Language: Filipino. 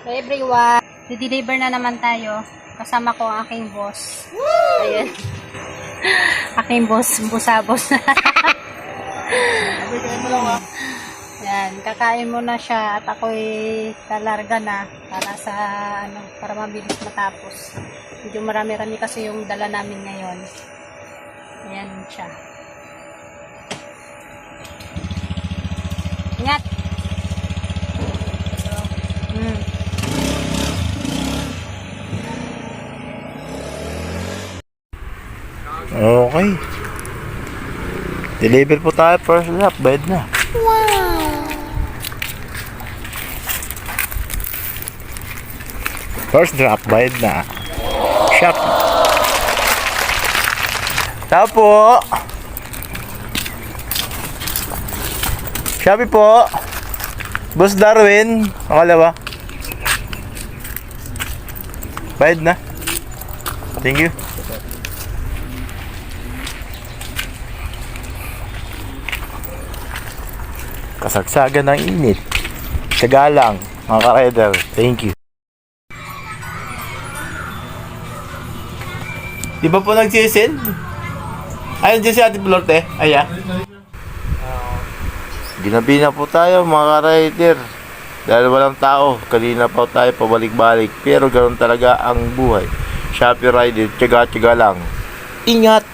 So everyone, di-deliver na naman tayo. Kasama ko ang aking boss. Ayan. Aking boss, busabos. Yan, kakain muna siya at ako'y talarga na para mabilis matapos. Medyo marami-rami kasi yung dala namin ngayon. Ayan siya. Ingat! So, Okay. Deliver po tayo, first lap, bayad na. First drop, bayad na. Shop. Tao po. Shopee po. Boss Darwin. Makalawa. Bayad na. Thank you. Kasagsagan ng init. Tiyaga lang, mga ka-rider. Thank you. Di ba po nagsisend? Ayun dyan si Ate Florte. Aya. Ginabi na po tayo, mga ka-rider. Dahil walang tao, kanina pa tayo pabalik-balik. Pero ganoon talaga ang buhay. Shopee rider, tiyaga-tiyaga lang. Ingat!